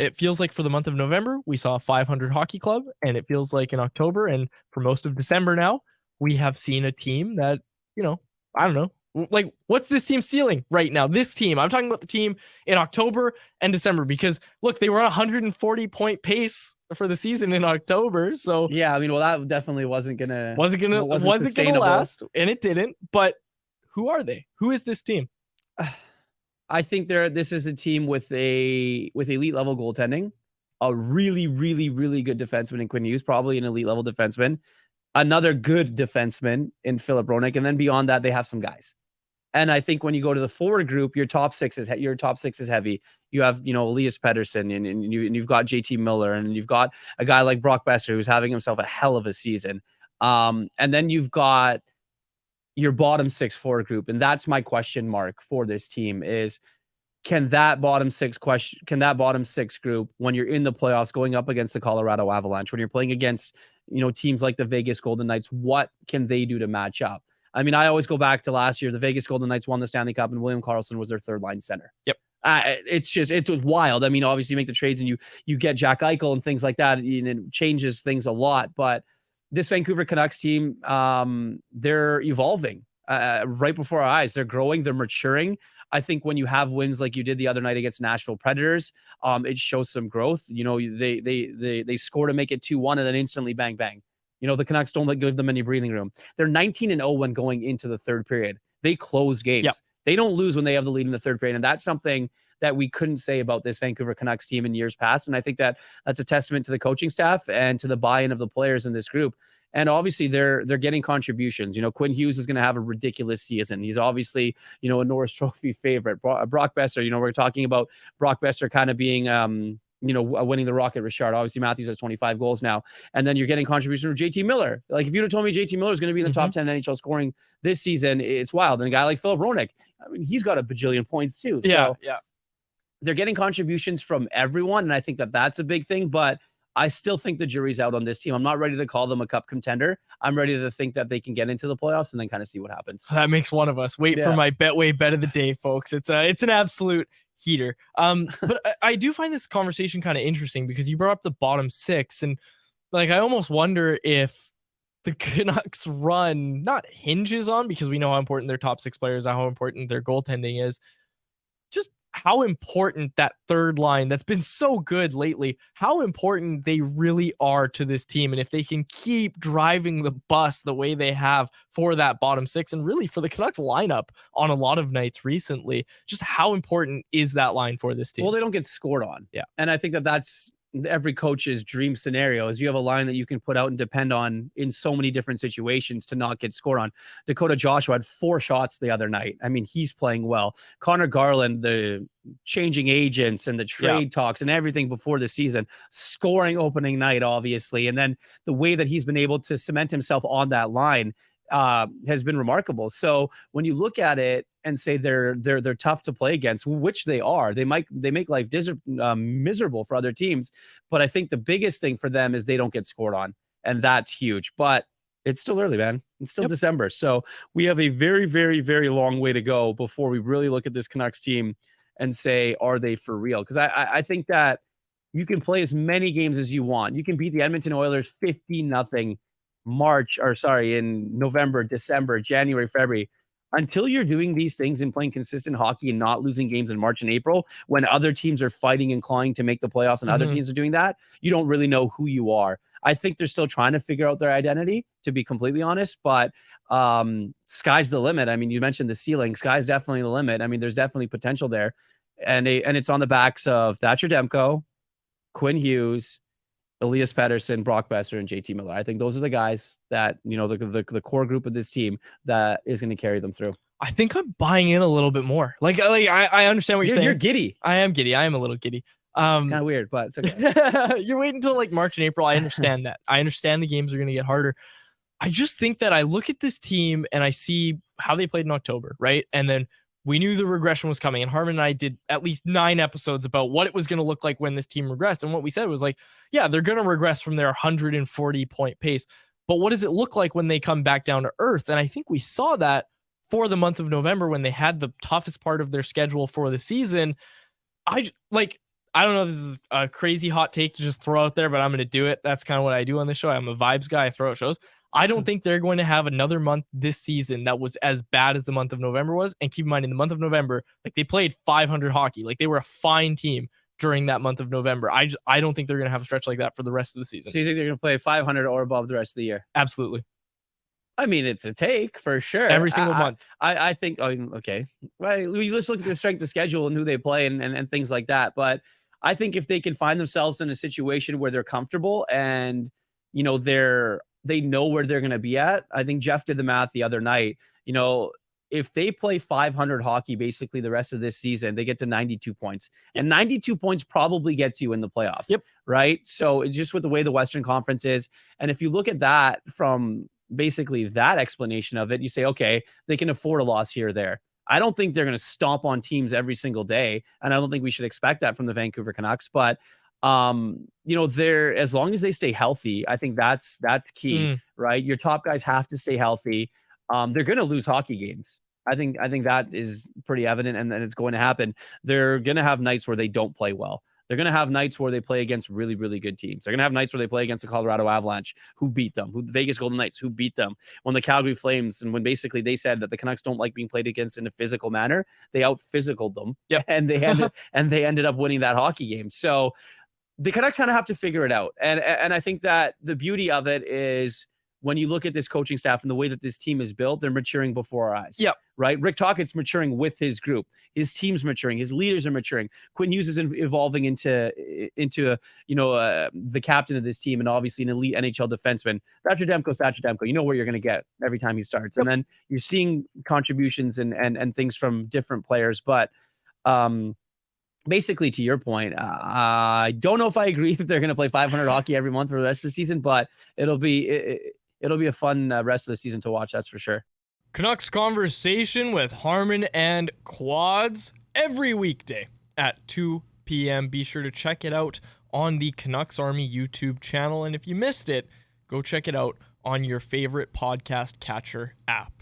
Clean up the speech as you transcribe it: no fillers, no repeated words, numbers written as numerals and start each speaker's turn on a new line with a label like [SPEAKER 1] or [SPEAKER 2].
[SPEAKER 1] it feels like for the month of November, we saw a 500 hockey club, and it feels like in October and for most of December now, we have seen a team that, I don't know. Like, what's this team ceiling right now? This team, I'm talking about the team in October and December, because look, they were on a 140 point pace for the season in October. So
[SPEAKER 2] yeah, I mean, well, that definitely wasn't gonna
[SPEAKER 1] last, and it didn't. But who are they? Who is this team?
[SPEAKER 2] I think this is a team with elite level goaltending, a really, really, really good defenseman in Quinn Hughes, probably an elite level defenseman, another good defenseman in Philip Roenick, and then beyond that, they have some guys. And I think when you go to the forward group, your top six is heavy. You have, Elias Pettersson, and you've got JT Miller, and you've got a guy like Brock Besser, who's having himself a hell of a season. And then you've got your bottom six forward group. And that's my question mark for this team is, can that bottom six group, when you're in the playoffs going up against the Colorado Avalanche, when you're playing against, teams like the Vegas Golden Knights, what can they do to match up? I mean, I always go back to last year. The Vegas Golden Knights won the Stanley Cup, and William Karlsson was their third line center.
[SPEAKER 1] Yep.
[SPEAKER 2] It was wild. I mean, obviously you make the trades and you get Jack Eichel and things like that, and it changes things a lot. But this Vancouver Canucks team, they're evolving right before our eyes. They're growing. They're maturing. I think when you have wins like you did the other night against Nashville Predators, it shows some growth. They score to make it 2-1 and then instantly bang, bang. The Canucks don't give them any breathing room. They're 19-0 when going into the third period. They close games. Yep. They don't lose when they have the lead in the third period. And that's something that we couldn't say about this Vancouver Canucks team in years past. And I think that's a testament to the coaching staff and to the buy-in of the players in this group. And obviously they're getting contributions. Quinn Hughes is going to have a ridiculous season. He's obviously, a Norris Trophy favorite. Brock Besser, we're talking about Brock Besser kind of being, winning the Rocket Richard. Obviously Matthews has 25 goals now. And then you're getting contributions from JT Miller. Like, if you'd have told me JT Miller is going to be in the top 10 NHL scoring this season, it's wild. And a guy like Philip Roenick, I mean, he's got a bajillion points too.
[SPEAKER 1] Yeah.
[SPEAKER 2] They're getting contributions from everyone. And I think that's a big thing, but I still think the jury's out on this team. I'm not ready to call them a cup contender. I'm ready to think that they can get into the playoffs and then kind of see what happens.
[SPEAKER 1] That makes one of us. Wait for my Betway bet of the day, folks. It's an absolute heater. But I do find this conversation kind of interesting because you brought up the bottom six, and like, I almost wonder if the Canucks run not hinges on, because we know how important their top six players are, how important their goaltending is, just how important that third line that's been so good lately, how important they really are to this team. And if they can keep driving the bus the way they have for that bottom six, and really for the Canucks lineup on a lot of nights recently, just how important is that line for this team?
[SPEAKER 2] Well, they don't get scored on.
[SPEAKER 1] Yeah.
[SPEAKER 2] And I think that's every coach's dream scenario, is you have a line that you can put out and depend on in so many different situations to not get scored on. Dakota Joshua had 4 shots the other night. I mean, he's playing well. Connor Garland, the changing agents and the trade talks and everything before the season, scoring opening night, obviously. And then the way that he's been able to cement himself on that line has been remarkable. So when you look at it and say they're tough to play against, which they are, they make life miserable for other teams. But I think the biggest thing for them is they don't get scored on, and that's huge. But it's still early, man. It's still December, so we have a very, very, very long way to go before we really look at this Canucks team and say, are they for real? Because I think that you can play as many games as you want. You can beat the Edmonton Oilers 50-0 in November, December, January, February. Until you're doing these things and playing consistent hockey and not losing games in March and April, when other teams are fighting and clawing to make the playoffs and other teams are doing that, you don't really know who you are. I think they're still trying to figure out their identity, to be completely honest, but sky's the limit. I mean, you mentioned the ceiling. Sky's definitely the limit. I mean, there's definitely potential there. And it's on the backs of Thatcher Demko, Quinn Hughes, Elias Pettersson, Brock Besser, and JT Miller. I think those are the guys that, the core group of this team that is going to carry them through.
[SPEAKER 1] I think I'm buying in a little bit more. Like I understand what you're saying.
[SPEAKER 2] You're giddy.
[SPEAKER 1] I am giddy. I am a little giddy.
[SPEAKER 2] It's kind of weird, but it's okay.
[SPEAKER 1] You're waiting until like March and April. I understand that. I understand the games are going to get harder. I just think that I look at this team and I see how they played in October, right? And then we knew the regression was coming, and Harmon and I did at least 9 episodes about what it was going to look like when this team regressed. And what we said was like, yeah, they're going to regress from their 140 point pace, but what does it look like when they come back down to earth? And I think we saw that for the month of November when they had the toughest part of their schedule for the season. I don't know if this is a crazy hot take to just throw out there, but I'm going to do it. That's kind of what I do on the show. I'm a vibes guy. I throw out shows. I don't think they're going to have another month this season that was as bad as the month of November was. And keep in mind, in the month of November, like they played 500 hockey. Like they were a fine team during that month of November. I don't think they're going to have a stretch like that for the rest of the season.
[SPEAKER 2] So you think they're going to play 500 or above the rest of the year?
[SPEAKER 1] Absolutely.
[SPEAKER 2] I mean, it's a take for sure.
[SPEAKER 1] Every single month.
[SPEAKER 2] I think, okay. Well, let's look at their strength of schedule and who they play and things like that. But I think if they can find themselves in a situation where they're comfortable and, you know, they know where they're going to be at. I think Jeff did the math the other night. You know, if they play 500 hockey basically the rest of this season, they get to 92 points. And 92 points probably gets you in the playoffs.
[SPEAKER 1] Yep.
[SPEAKER 2] Right? So it's just with the way the Western Conference is. And if you look at that from basically that explanation of it, you say, okay, they can afford a loss here or there. I don't think they're going to stomp on teams every single day. And I don't think we should expect that from the Vancouver Canucks. But, you know, they're, as long as they stay healthy, I think that's key, right? Your top guys have to stay healthy. They're going to lose hockey games. I think that is pretty evident, and then it's going to happen. They're going to have nights where they don't play well. They're going to have nights where they play against really, really good teams. They're going to have nights where they play against the Colorado Avalanche, who beat them, the Vegas Golden Knights, who beat them. When the Calgary Flames, and when basically they said that the Canucks don't like being played against in a physical manner, they out-physicaled them, and they ended up winning that hockey game. So the Canucks kind of have to figure it out. And I think that the beauty of it is when you look at this coaching staff and the way that this team is built, they're maturing before our eyes.
[SPEAKER 1] Yep.
[SPEAKER 2] Right? Rick Tocchet's maturing with his group. His team's maturing. His leaders are maturing. Quinn Hughes is evolving into the captain of this team and obviously an elite NHL defenseman. Thatcher Demko. You know where you're going to get every time he starts. Yep. And then you're seeing contributions and things from different players. But basically, to your point, I don't know if I agree that they're going to play 500 hockey every month for the rest of the season, but it'll be a fun rest of the season to watch. That's for sure.
[SPEAKER 1] Canucks Conversation with Harman and Quads every weekday at 2 p.m. Be sure to check it out on the Canucks Army YouTube channel. And if you missed it, go check it out on your favorite podcast catcher app.